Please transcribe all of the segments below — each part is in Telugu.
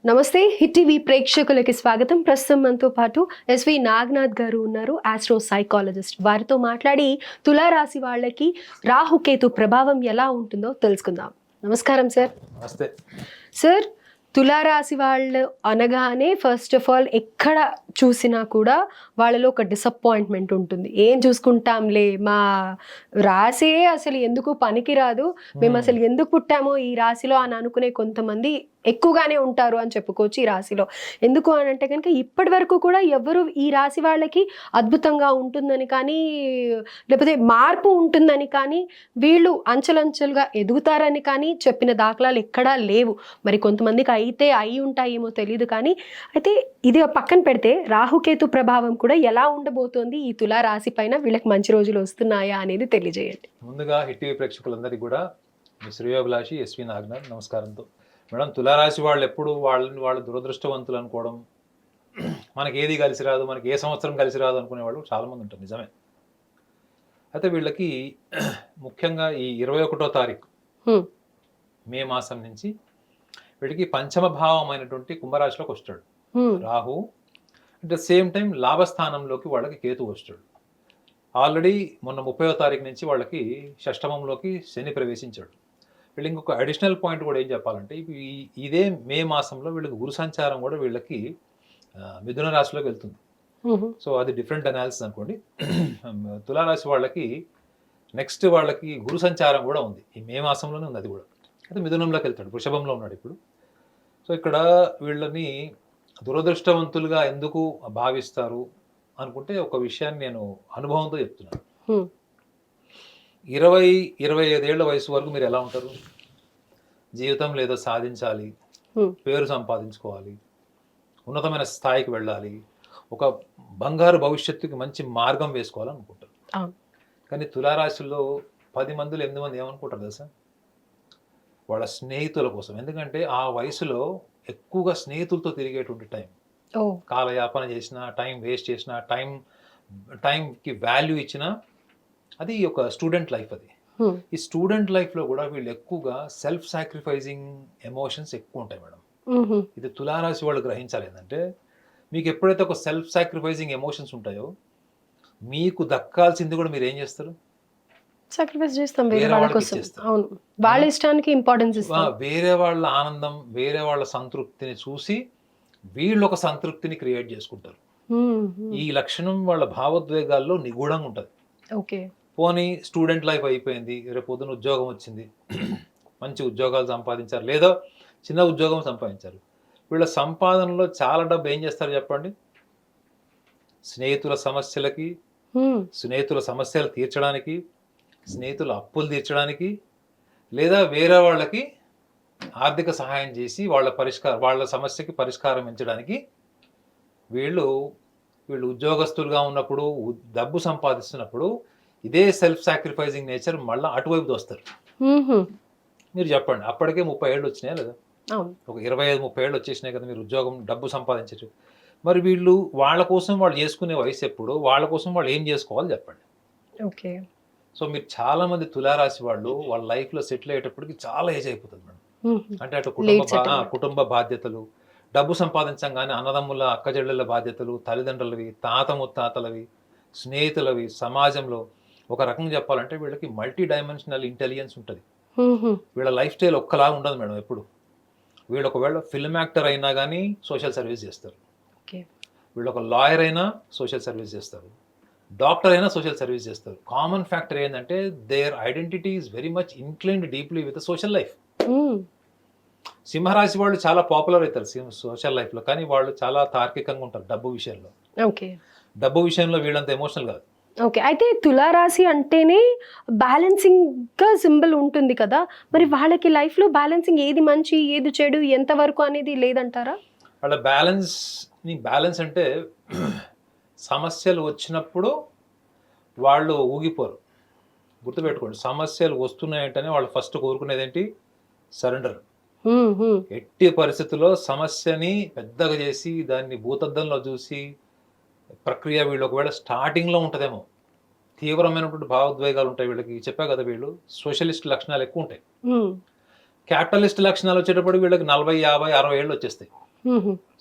నమస్తే హిట్ టీవీ ప్రేక్షకులకి స్వాగతం. ప్రస్తుతం మనతో పాటు ఎస్వి నాగనాథ్ గారు ఉన్నారు, ఆస్ట్రో సైకాలజిస్ట్. వారితో మాట్లాడి తులారాశి వాళ్ళకి రాహుకేతు ప్రభావం ఎలా ఉంటుందో తెలుసుకుందాం. నమస్కారం సార్. నమస్తే సార్, తులారాశి వాళ్ళు అనగానే ఫస్ట్ ఆఫ్ ఆల్ ఎక్కడ చూసినా కూడా వాళ్ళలో ఒక డిసప్పాయింట్మెంట్ ఉంటుంది. ఏం చూసుకుంటాంలే, మా రాసే అసలు ఎందుకు పనికిరాదు, మేము అసలు ఎందుకు పుట్టామో ఈ రాశిలో అని అనుకునే కొంతమంది ఎక్కువగానే ఉంటారు అని చెప్పుకోవచ్చు ఈ రాశిలో. ఎందుకు అని అంటే కనుక ఇప్పటి వరకు కూడా ఎవరు ఈ రాశి వాళ్ళకి అద్భుతంగా ఉంటుందని కానీ, లేకపోతే మార్పు ఉంటుందని కానీ, వీళ్ళు అంచెలంచెలుగా ఎదుగుతారని కానీ చెప్పిన దాఖలాలు ఎక్కడా లేవు. మరి కొంతమందికి అయితే అయి ఉంటాయేమో తెలియదు. కానీ అయితే ఇది పక్కన పెడితే రాహుకేతు ప్రభావం కూడా ఎలా ఉండబోతోంది ఈ తులా రాశి పైన, వీళ్ళకి మంచి రోజులు వస్తున్నాయా అనేది తెలియజేయండి. ముందుగా హిట్ టీవీ ప్రేక్షకులందరికీ కూడా మీ శ్రేయోభిలాషి ఎస్వి నాగనాథ్ నమస్కారంతో. మేడం, తులారాశి వాళ్ళు ఎప్పుడు వాళ్ళు దురదృష్టవంతులు అనుకోవడం, మనకి ఏది కలిసి రాదు, మనకి ఏ సంవత్సరం కలిసి రాదు అనుకునే వాళ్ళు చాలామంది ఉంటారు. నిజమే. అయితే వీళ్ళకి ముఖ్యంగా ఈ 21వ తారీఖు మే మాసం నుంచి వీడికి పంచమ భావం అయినటువంటి కుంభరాశిలోకి వస్తాడు Rahu. At the same time లాభస్థానంలోకి వాళ్ళకి కేతు వస్తాడు. ఆల్రెడీ మొన్న 30వ తారీఖు నుంచి వాళ్ళకి షష్టమంలోకి శని ప్రవేశించాడు. వీళ్ళు ఇంకొక అడిషనల్ పాయింట్ కూడా ఏం చెప్పాలంటే, ఇదే మే మాసంలో వీళ్ళకి గురు సంచారం కూడా వీళ్ళకి మిథున రాశిలోకి వెళ్తుంది. సో అది డిఫరెంట్ అనాలిసిస్ అనుకోండి. తులారాశి వాళ్ళకి నెక్స్ట్ వాళ్ళకి గురు సంచారం కూడా ఉంది, ఈ మే మాసంలోనే ఉంది. అది కూడా అయితే మిథునంలోకి వెళ్తాడు, వృషభంలో ఉన్నాడు ఇప్పుడు. సో ఇక్కడ వీళ్ళని దురదృష్టవంతులుగా ఎందుకు భావిస్తారు అనుకుంటే, ఒక విషయాన్ని నేను అనుభవంతో చెప్తున్నాను. 20-25 ఏళ్ల వయసు వరకు మీరు ఎలా ఉంటారు? జీవితంలో ఏదో సాధించాలి, పేరు సంపాదించుకోవాలి, ఉన్నతమైన స్థాయికి వెళ్ళాలి, ఒక బంగారు భవిష్యత్తుకి మంచి మార్గం వేసుకోవాలనుకుంటారు. కానీ తులారాశిలో 10 మందిలో 8 మంది ఏమనుకుంటారు తెలుసా? వాళ్ళ స్నేహితుల కోసం. ఎందుకంటే ఆ వయసులో ఎక్కువగా స్నేహితులతో తిరిగేటువంటి టైం. కాలయాపన చేసిన, టైం వేస్ట్ చేసిన, టైంకి వాల్యూ ఇచ్చిన, అది ఒక స్టూడెంట్ లైఫ్. అది ఈ స్టూడెంట్ లైఫ్లో కూడా వీళ్ళు ఎక్కువగా సెల్ఫ్ సాక్రిఫైజింగ్ ఎమోషన్స్ ఎక్కువ ఉంటాయి మేడం. ఇది తులారాశి వాళ్ళు గ్రహించాలి. ఏంటంటే, మీకు ఎప్పుడైతే ఒక సెల్ఫ్ సాక్రిఫైజింగ్ ఎమోషన్స్ ఉంటాయో, మీకు దక్కాల్సింది కూడా మీరు ఏం చేస్తారు? సాక్రిఫైస్ చేస్తాం వేరే వాళ్ళ కోసం. అవును, వాళ్ళ ఇష్టానికి ఇంపార్టెన్స్ ఇస్తాం. వేరే వాళ్ళ ఆనందం, వేరే వాళ్ళ సంతృప్తిని చూసి వీళ్ళు ఒక సంతృప్తిని క్రియేట్ చేసుకుంటారు. ఈ లక్షణం వాళ్ళ భావోద్వేగాల్లో నిగూఢంగా ఉంటుంది. ఓకే, పోనీ స్టూడెంట్ లైఫ్ అయిపోయింది, రేపు పొద్దున ఉద్యోగం వచ్చింది, మంచి ఉద్యోగాలు సంపాదించారు, లేదా చిన్న ఉద్యోగం సంపాదించారు. వీళ్ళ సంపాదనలో చాలా డబ్బు ఏం చేస్తారు చెప్పండి? స్నేహితుల సమస్యలకి, స్నేహితుల సమస్యలు తీర్చడానికి, స్నేహితుల అప్పులు తీర్చడానికి, లేదా వేరే వాళ్ళకి ఆర్థిక సహాయం చేసి వాళ్ళ సమస్యకి పరిష్కారం ఎంచడానికి వీళ్ళు ఉద్యోగస్తులుగా ఉన్నప్పుడు, డబ్బు సంపాదిస్తున్నప్పుడు ఇదే సెల్ఫ్ సాక్రిఫైజింగ్ నేచర్ మళ్ళీ అటువైపు వస్తారు. మీరు చెప్పండి, అప్పటికే 30 ఏళ్ళు వచ్చినాయా లేదా? ఒక 25-30 ఏళ్ళు వచ్చేసినాయి కదా, మీరు ఉద్యోగం, డబ్బు సంపాదించచ్చు. మరి వీళ్ళు వాళ్ళ కోసం వాళ్ళు చేసుకునే వయసు ఎప్పుడు? వాళ్ళ కోసం వాళ్ళు ఏం చేసుకోవాలి చెప్పండి. ఓకే. సో మీరు చాలా మంది తులారాశి వాళ్ళు వాళ్ళ లైఫ్లో సెటిల్ అయ్యేటప్పటికి చాలా ఏజ్ అయిపోతుంది మేడం. అంటే అటు కుటుంబ బాధ్యతలు, డబ్బు సంపాదించంగానే అన్నదమ్ముల, అక్కచెల్లెళ్ళ బాధ్యతలు, తల్లిదండ్రులవి, తాత ముత్తాతలవి, స్నేహితులవి, సమాజంలో ఒక రకంగా చెప్పాలంటే వీళ్ళకి మల్టీ డైమెన్షనల్ ఇంటెలిజెన్స్ ఉంటుంది. వీళ్ళ లైఫ్ స్టైల్ ఒక్కలా ఉండదు మేడం. ఎప్పుడు వీళ్ళు ఒకవేళ ఫిల్మ్ యాక్టర్ అయినా కానీ సోషల్ సర్వీస్ చేస్తారు, వీళ్ళు ఒక లాయర్ అయినా సోషల్ సర్వీస్ చేస్తారు, డాక్టర్ అయినా సోషల్ సర్వీస్ చేస్తారు. కామన్ ఫ్యాక్టర్ ఏంటంటే there identity is very much inclined deeply with social life. సింహరాశి వాళ్ళు చాలా పాపులర్ అవుతారు సోషల్ లైఫ్లో, కానీ వాళ్ళు చాలా తార్కికంగా ఉంటారు డబ్బు విషయంలో. డబ్బు విషయంలో వీళ్ళంత ఎమోషనల్ కాదు. ఓకే, అయితే తులారాశి అంటేనే బ్యాలెన్సింగ్గా సింబల్ ఉంటుంది కదా, మరి వాళ్ళకి లైఫ్లో బ్యాలెన్సింగ్ ఏది మంచి, ఏది చెడు, ఎంతవరకు అనేది లేదంటారా? వాళ్ళ బ్యాలెన్స్ అంటే సమస్యలు వచ్చినప్పుడు వాళ్ళు ఊగిపోరు. గుర్తుపెట్టుకోండి, సమస్యలు వస్తున్నాయంటేనే వాళ్ళు ఫస్ట్ కోరుకునేది ఏంటి? సరెండర్. ఎట్టి పరిస్థితుల్లో సమస్యని పెద్దగా చేసి దాన్ని భూతద్దంలో చూసి ప్రక్రియ వీళ్ళు ఒకవేళ స్టార్టింగ్లో ఉంటుందేమో, తీవ్రమైనటువంటి భావోద్వేగాలు ఉంటాయి వీళ్ళకి. చెప్పా కదా, వీళ్ళు సోషలిస్ట్ లక్షణాలు ఎక్కువ ఉంటాయి. క్యాపిటలిస్ట్ లక్షణాలు వచ్చేటప్పుడు వీళ్ళకి 40, 50, 60 ఏళ్ళు వచ్చేస్తాయి.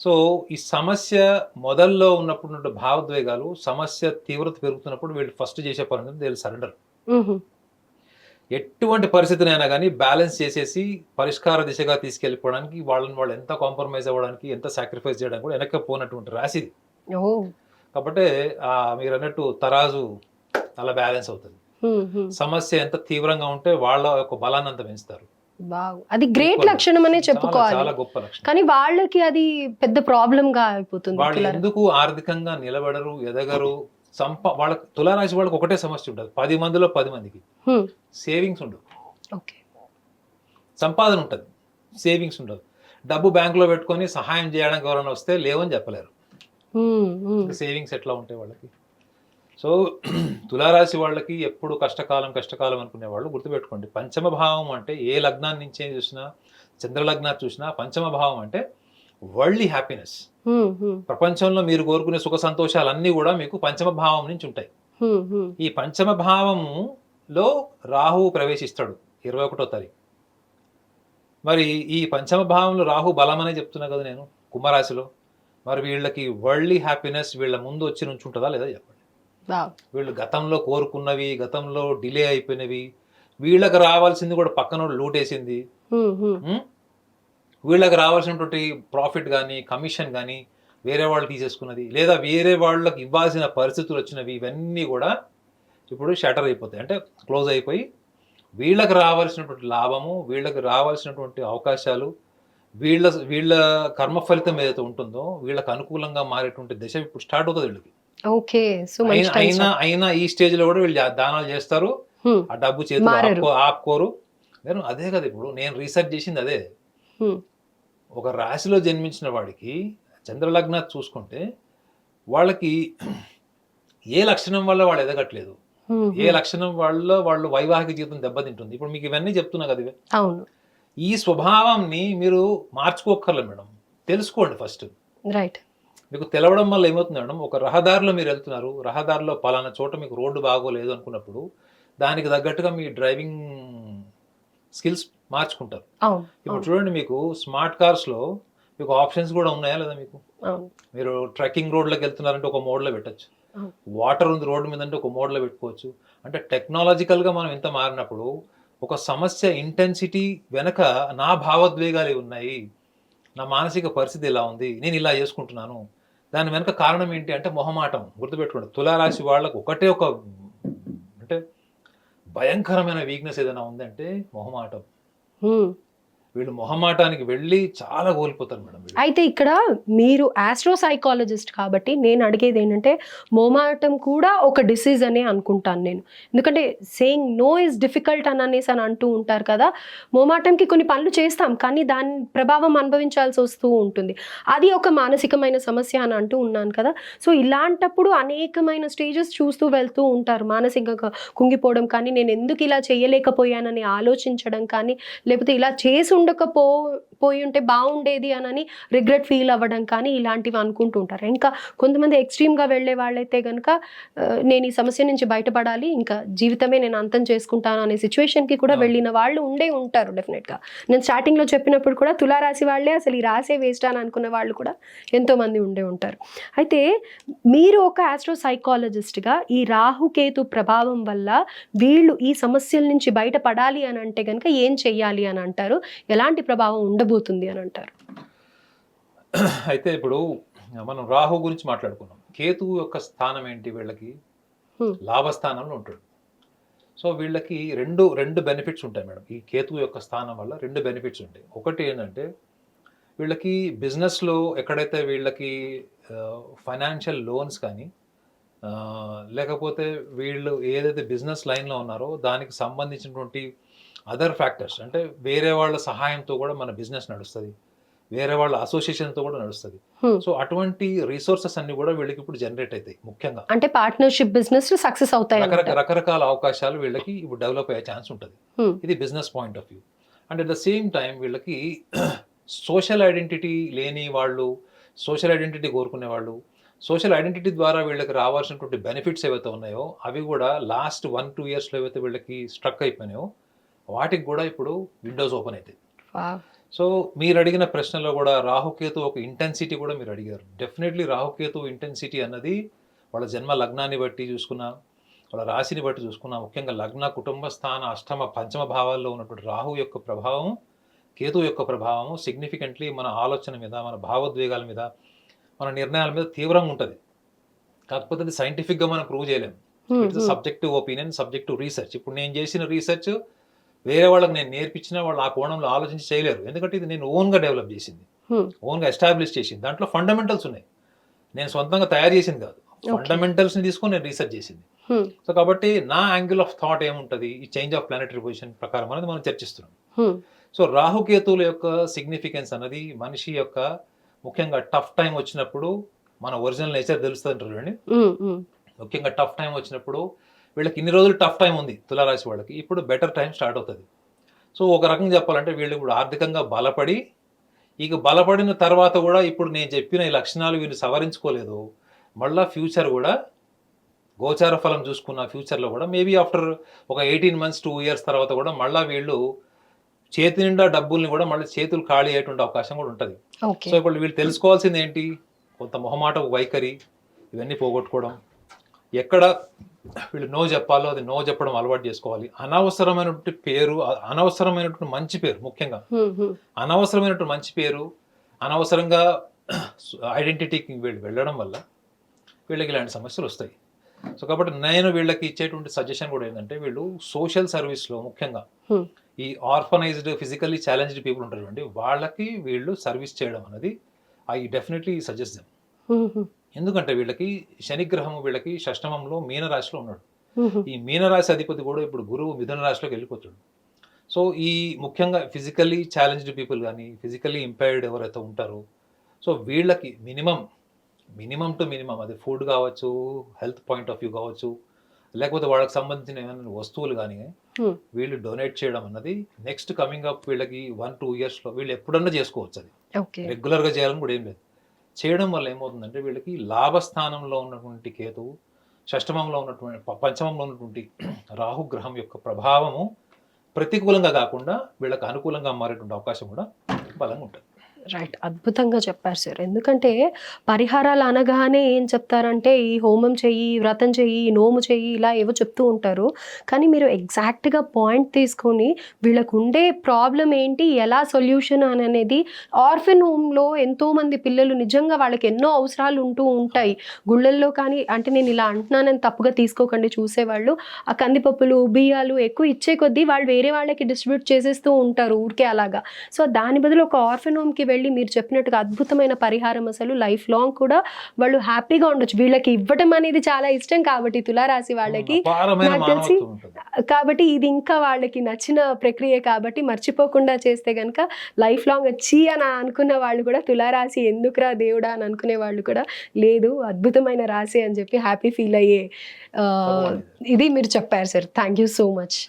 సో ఈ సమస్య మొదల్లో ఉన్నప్పుడు భావోద్వేగాలు, సమస్య తీవ్రత పెరుగుతున్నప్పుడు వీళ్ళు ఫస్ట్ చేసే పని ఏంటంటే దే విల్ సరెండర్. ఎటువంటి పరిస్థితినైనా కానీ బ్యాలెన్స్ చేసేసి పరిష్కార దిశగా తీసుకెళ్ళిపోవడానికి వాళ్ళని వాళ్ళు ఎంత కాంప్రమైజ్ అవ్వడానికి, ఎంత సాక్రిఫైస్ చేయడానికి కూడా వెనక్కి పోనటువంటి రాశిది. కాబట్టి మీరు అన్నట్టు తరాజు అలా బ్యాలెన్స్ అవుతుంది. సమస్య ఎంత తీవ్రంగా ఉంటే వాళ్ళ యొక్క బలాన్ని అంత పెంచుతారు. అది గ్రేట్ లక్షణం అనే చెప్పుకోవాలి. చాలా గొప్ప లక్షణం. కానీ వాళ్ళకి అది పెద్ద ప్రాబ్లం గా అయిపోతుంది. వాళ్ళు ఎందుకు ఆర్థికంగా నిలబడరు, ఎదగరు? వాళ్ళకి తులారాశి వాళ్ళకి ఒకటే సమస్య ఉంటుంది, 10 మందిలో 10 మందికి సేవింగ్స్ ఉండవు. సంపాదన ఉంటుంది, సేవింగ్స్ ఉండదు. డబ్బు బ్యాంకులో పెట్టుకొని సహాయం చేయడానికి ఎవరైనా వస్తే లేవని చెప్పలేరు. సేవింగ్స్ ఎట్లా ఉంటాయి వాళ్ళకి? సో తులారాశి వాళ్ళకి ఎప్పుడు కష్టకాలం కష్టకాలం అనుకునే వాళ్ళు గుర్తుపెట్టుకోండి, పంచమ భావం అంటే ఏ లగ్నాన్ని నుంచి చూసినా, చంద్ర లగ్నాన్ని చూసినా పంచమ భావం అంటే వరల్డ్లీ హ్యాపీనెస్. ప్రపంచంలో మీరు కోరుకునే సుఖ సంతోషాలన్నీ కూడా మీకు పంచమ భావం నుంచి ఉంటాయి. ఈ పంచమ భావములో రాహువు ప్రవేశిస్తాడు 21వ తారీఖు. మరి ఈ పంచమ భావంలో రాహు బలం అనే చెప్తున్నా కదా నేను, కుంభరాశిలో. మరి వీళ్ళకి వరల్డ్లీ హ్యాపీనెస్ వీళ్ళ ముందు వచ్చి నుంచి ఉంటుందా లేదా చెప్పండి. వీళ్ళు గతంలో కోరుకున్నవి, గతంలో డిలే అయిపోయినవి, వీళ్ళకి రావాల్సింది కూడా పక్కన లూటేసింది, వీళ్ళకి రావాల్సినటువంటి ప్రాఫిట్ కానీ కమిషన్ కానీ వేరే వాళ్ళు తీసేసుకున్నది, లేదా వేరే వాళ్ళకి ఇవ్వాల్సిన పరిస్థితులు వచ్చినవి, ఇవన్నీ కూడా ఇప్పుడు షటర్ అయిపోతాయి, అంటే క్లోజ్ అయిపోయి వీళ్ళకి రావాల్సినటువంటి లాభము, వీళ్ళకి రావాల్సినటువంటి అవకాశాలు, వీళ్ళ కర్మ ఫలితం ఏదైతే ఉంటుందో వీళ్ళకి అనుకూలంగా మారేటువంటి దశ ఇప్పుడు స్టార్ట్ అవుతుంది వీళ్ళకి. అయినా ఈ స్టేజ్ లో కూడా వీళ్ళు దానాలు చేస్తారు, ఆ డబ్బు చేతులు ఆపుకోరు. నేను అదే కదా ఇప్పుడు నేను రీసెర్చ్ చేసింది అదే. ఒక రాశిలో జన్మించిన వాడికి చంద్రలగ్న చూసుకుంటే వాళ్ళకి ఏ లక్షణం వల్ల వాళ్ళు ఎదగట్లేదు, ఏ లక్షణం వల్ల వాళ్ళు వైవాహిక జీవితం దెబ్బతింటుంది. ఇప్పుడు మీకు ఇవన్నీ చెప్తున్నా కదా, ఈ స్వభావాన్ని మీరు మార్చుకోకర్లేదు మేడం, తెలుసుకోండి ఫస్ట్. రైట్. మీకు తెలవడం వల్ల ఏమవుతుంది మేడం, ఒక రహదారిలో మీరు వెళ్తున్నారు, రహదారిలో పలానా చోట మీకు రోడ్డు బాగోలేదు అనుకున్నప్పుడు దానికి తగ్గట్టుగా మీ డ్రైవింగ్ స్కిల్స్ మార్చుకుంటారు. ఇప్పుడు చూడండి, మీకు స్మార్ట్ కార్స్ లో మీకు ఆప్షన్స్ కూడా ఉన్నాయా లేదా? మీకు మీరు ట్రెక్కింగ్ రోడ్లోకి వెళ్తున్నారంటే ఒక మోడ్లో పెట్టచ్చు, వాటర్ ఉంది రోడ్డు మీద అంటే ఒక మోడ్లో పెట్టుకోవచ్చు. అంటే టెక్నాలజికల్గా మనం ఎంత మారినప్పుడు ఒక సమస్య ఇంటెన్సిటీ వెనక నా భావోద్వేగాలు ఉన్నాయి, నా మానసిక పరిస్థితి ఇలా ఉంది, నేను ఇలా చేసుకుంటున్నాను, దాని వెనక కారణం ఏంటి అంటే మొహమాటం. గుర్తుపెట్టుకోండి, తులారాశి వాళ్ళకు ఒకటే ఒక అంటే భయంకరమైన వీక్నెస్ ఏదైనా ఉందంటే మొహమాటం. వీళ్ళు మొహమాటానికి వెళ్ళి చాలా కోల్పోతారు మేడం. అయితే ఇక్కడ మీరు ఆస్ట్రో సైకాలజిస్ట్ కాబట్టి నేను అడిగేది ఏంటంటే, మొహమాటం కూడా ఒక డిసీజ్ అనే అనుకుంటాను నేను. ఎందుకంటే సేయింగ్ నో ఇస్ డిఫికల్ట్ అనేసి అని అంటూ ఉంటారు కదా. మొహమాటంకి కొన్ని పనులు చేస్తాం కానీ దాని ప్రభావం అనుభవించాల్సి వస్తూ ఉంటుంది. అది ఒక మానసికమైన సమస్య అని అంటూ ఉన్నాను కదా. సో ఇలాంటప్పుడు అనేకమైన స్టేజెస్ చూస్తూ వెళ్తూ ఉంటారు. మానసికంగా కుంగిపోవడం కానీ, నేను ఎందుకు ఇలా చేయలేకపోయానని ఆలోచించడం కానీ, లేకపోతే ఇలా చేసి పోయి ఉంటే బాగుండేది అని రిగ్రెట్ ఫీల్ అవ్వడం కానీ, ఇలాంటివి అనుకుంటూ ఉంటారు. ఇంకా కొంతమంది ఎక్స్ట్రీమ్గా వెళ్ళే వాళ్ళైతే కనుక నేను ఈ సమస్య నుంచి బయటపడాలి, ఇంకా జీవితమే నేను అంతం చేసుకుంటాను అనే సిచ్యువేషన్కి కూడా వెళ్ళిన వాళ్ళు ఉంటారు డెఫినెట్గా. నేను స్టార్టింగ్లో చెప్పినప్పుడు కూడా తులారాశి వాళ్ళే అసలు ఈ రాసే వేస్ట్ అని అనుకున్న వాళ్ళు కూడా ఎంతోమంది ఉంటారు. అయితే మీరు ఒక ఆస్ట్రో సైకాలజిస్ట్గా ఈ రాహుకేతు ప్రభావం వల్ల వీళ్ళు ఈ సమస్యల నుంచి బయటపడాలి అని అంటే కనుక ఏం చెయ్యాలి అని అంటారు? ఎలాంటి ప్రభావం ఉండబోతుంది అని అంటారు? అయితే ఇప్పుడు మనం రాహు గురించి మాట్లాడుకున్నాం. కేతువు యొక్క స్థానం ఏంటి? వీళ్ళకి లాభస్థానంలో ఉంటాడు. సో వీళ్ళకి రెండు బెనిఫిట్స్ ఉంటాయి మేడం. ఈ కేతువు యొక్క స్థానం వల్ల 2 బెనిఫిట్స్ ఉంటాయి. ఒకటి ఏంటంటే వీళ్ళకి బిజినెస్లో ఎక్కడైతే వీళ్ళకి ఫైనాన్షియల్ లోన్స్ కానీ, లేకపోతే వీళ్ళు ఏదైతే బిజినెస్ లైన్లో ఉన్నారో దానికి సంబంధించినటువంటి అదర్ ఫ్యాక్టర్స్, అంటే వేరే వాళ్ళ సహాయంతో కూడా మన బిజినెస్ నడుస్తుంది, వేరే వాళ్ళ అసోసియేషన్తో కూడా నడుస్తుంది. సో అటువంటి రిసోర్సెస్ అన్ని కూడా వీళ్ళకి ఇప్పుడు జనరేట్ అవుతాయి. ముఖ్యంగా అంటే పార్ట్నర్షిప్ బిజినెస్ సక్సెస్ అవుతాయి, రకరకాల అవకాశాలు వీళ్ళకి ఇప్పుడు డెవలప్ అయ్యే ఛాన్స్ ఉంటుంది. ఇది business point of view. And at the same time వీళ్ళకి సోషల్ ఐడెంటిటీ లేని వాళ్ళు, సోషల్ ఐడెంటిటీ కోరుకునే వాళ్ళు, సోషల్ ఐడెంటిటీ ద్వారా వీళ్ళకి రావాల్సినటువంటి బెనిఫిట్స్ ఏవైతే ఉన్నాయో అవి కూడా లాస్ట్ 1-2 ఇయర్స్లో ఏవైతే వీళ్ళకి స్ట్రక్ అయిపోయినాయో వాటికి కూడా ఇప్పుడు విండోస్ ఓపెన్ అవుతాయి. సో మీరు అడిగిన ప్రశ్నలో కూడా రాహుకేతు ఒక ఇంటెన్సిటీ కూడా మీరు అడిగారు. డెఫినెట్లీ రాహుకేతు ఇంటెన్సిటీ అన్నది వాళ్ళ జన్మ లగ్నాన్ని బట్టి చూసుకున్నా, వాళ్ళ రాశిని బట్టి చూసుకున్నా, ముఖ్యంగా లగ్న, కుటుంబ స్థాన, అష్టమ, పంచమ భావాల్లో ఉన్నటువంటి రాహు యొక్క ప్రభావం, కేతు యొక్క ప్రభావం సిగ్నిఫికెంట్లీ మన ఆలోచన మీద, మన భావోద్వేగాల మీద, మన నిర్ణయాల మీద తీవ్రంగా ఉంటుంది. కాకపోతే అది సైంటిఫిక్గా మనం ప్రూవ్ చేయలేము. It's subjective opinion, subjective research. ఇప్పుడు నేను చేసిన రీసెర్చ్ వేరే వాళ్ళకి నేను నేర్పించినా వాళ్ళు ఆ కోణంలో ఆలోచించి చేయలేరు. ఎందుకంటే ఇది నేను ఓన్గా డెవలప్ చేసింది, ఓన్గా ఎస్టాబ్లిష్ చేసింది. దాంట్లో ఫండమెంటల్స్ ఉన్నాయి, నేను సొంతంగా తయారు చేసింది కాదు. ఫండమెంటల్స్ని తీసుకొని నేను రీసెర్చ్ చేసింది. సో కాబట్టి నా యాంగిల్ ఆఫ్ థాట్ ఏముంటుంది ఈ చేంజ్ ఆఫ్ ప్లానెటరీ పొజిషన్ ప్రకారం అనేది మనం చర్చిస్తున్నాం. సో రాహుకేతువుల యొక్క సిగ్నిఫికెన్స్ అనేది మనిషి యొక్క ముఖ్యంగా టఫ్ టైం వచ్చినప్పుడు మన ఒరిజినల్ నేచర్ తెలుస్తుంది అంటారు. ముఖ్యంగా టఫ్ టైం వచ్చినప్పుడు వీళ్ళకి ఇన్ని రోజులు టఫ్ టైం ఉంది తులారాశి వాళ్ళకి, ఇప్పుడు బెటర్ టైం స్టార్ట్ అవుతుంది. సో ఒక రకంగా చెప్పాలంటే వీళ్ళు ఇప్పుడు ఆర్థికంగా బలపడి, ఇక బలపడిన తర్వాత కూడా ఇప్పుడు నేను చెప్పిన ఈ లక్షణాలు వీళ్ళు సవరించుకోలేదు, మళ్ళీ ఫ్యూచర్ కూడా గోచార ఫలం చూసుకున్న ఫ్యూచర్లో కూడా మేబీ ఆఫ్టర్ ఒక 18 months 2 years తర్వాత కూడా మళ్ళీ వీళ్ళు చేతి నిండా డబ్బుల్ని కూడా మళ్ళీ చేతులు ఖాళీ అయ్యేటువంటి అవకాశం కూడా ఉంటుంది. సో ఇప్పుడు వీళ్ళు తెలుసుకోవాల్సింది ఏంటి, కొంత మొహమాట వైఖరి ఇవన్నీ పోగొట్టుకోవడం, ఎక్కడ వీళ్ళు నో చెప్పాలో అది నో చెప్పడం అలవాటు చేసుకోవాలి. అనవసరమైనటువంటి పేరు, అనవసరమైనటువంటి మంచి పేరు, ముఖ్యంగా అనవసరమైనటువంటి మంచి పేరు, అనవసరంగా ఐడెంటిటీకి వీళ్ళు వెళ్ళడం వల్ల వీళ్ళకి ఇలాంటి సమస్యలు వస్తాయి. సో కాబట్టి నేను వీళ్ళకి ఇచ్చేటువంటి సజెషన్ కూడా ఏంటంటే, వీళ్ళు సోషల్ సర్వీస్లో ముఖ్యంగా ఈ ఆర్ఫనైజ్డ్ ఫిజికల్లీ ఛాలెంజ్డ్ పీపుల్ ఉంటారు అండి, వాళ్ళకి వీళ్ళు సర్వీస్ చేయడం అనేది ఐ డెఫినెట్లీ సజెస్ట్ దెమ్. ఎందుకంటే వీళ్ళకి శనిగ్రహం వీళ్ళకి షష్టమంలో మీనరాశిలో ఉన్నాడు. ఈ మీనరాశి అధిపతి కూడా ఇప్పుడు గురువు మిథున రాశిలోకి వెళ్ళిపోతాడు. సో ఈ ముఖ్యంగా ఫిజికల్లీ ఛాలెంజ్డ్ పీపుల్ కానీ, ఫిజికల్లీ ఇంపైర్డ్ ఎవరైతే ఉంటారో, సో వీళ్ళకి మినిమం టు మినిమం అది ఫుడ్ కావచ్చు, హెల్త్ పాయింట్ ఆఫ్ వ్యూ కావచ్చు, లేకపోతే వాళ్ళకి సంబంధించిన ఏమైనా వస్తువులు కానీ వీళ్ళు డొనేట్ చేయడం అన్నది నెక్స్ట్ కమింగ్ అప్ వీళ్ళకి 1-2 yearsలో వీళ్ళు ఎప్పుడన్నా చేసుకోవచ్చు. అది రెగ్యులర్గా చేయాలని కూడా ఏం లేదు. చేయడం వల్ల ఏమవుతుందంటే వీళ్ళకి లాభస్థానంలో ఉన్నటువంటి కేతువు, షష్టమంలో ఉన్నటువంటి పంచమంలో ఉన్నటువంటి రాహుగ్రహం యొక్క ప్రభావము ప్రతికూలంగా కాకుండా వీళ్ళకి అనుకూలంగా మారేటువంటి అవకాశం కూడా బలంగా ఉంటుంది. రైట్, అద్భుతంగా చెప్పారు సార్. ఎందుకంటే పరిహారాలు అనగానే ఏం చెప్తారంటే ఈ హోమం చెయ్యి, వ్రతం చెయ్యి, నోము చెయ్యి, ఇలా ఏవో చెప్తూ ఉంటారు. కానీ మీరు ఎగ్జాక్ట్గా పాయింట్ తీసుకొని వీళ్ళకు ఉండే ప్రాబ్లం ఏంటి, ఎలా సొల్యూషన్ అని అనేది, ఆర్ఫన్ హోమ్లో ఎంతోమంది పిల్లలు నిజంగా వాళ్ళకి ఎన్నో అవసరాలు ఉంటూ ఉంటాయి. గుళ్ళల్లో కానీ, అంటే నేను ఇలా అంటున్నానని తప్పుగా తీసుకోకండి చూసేవాళ్ళు, ఆ కందిపప్పులు, బియ్యాలు ఎక్కువ ఇచ్చే కొద్దీ వాళ్ళు వేరే వాళ్ళకి డిస్ట్రిబ్యూట్ చేసేస్తూ ఉంటారు ఊరికే అలాగా. సో దాని బదులు ఒక ఆర్ఫన్ హోమ్కి వెళ్ళి మీరు చెప్పినట్టుగా అద్భుతమైన పరిహారం, అసలు లైఫ్ లాంగ్ కూడా వాళ్ళు హ్యాపీగా ఉండొచ్చు. వీళ్ళకి ఇవ్వటం అనేది చాలా ఇష్టం కాబట్టి తులారాశి వాళ్ళకి, నాకు తెలిసి కాబట్టి ఇది ఇంకా వాళ్ళకి నచ్చిన ప్రక్రియ కాబట్టి మర్చిపోకుండా చేస్తే కనుక లైఫ్ లాంగ్ వచ్చి అని అనుకున్న వాళ్ళు కూడా, తులారాశి ఎందుకురా దేవుడా అని అనుకునే వాళ్ళు కూడా లేదు, అద్భుతమైన రాశి అని చెప్పి హ్యాపీ ఫీల్ అయ్యే ఇది మీరు చెప్పారు sir. Thank you so much.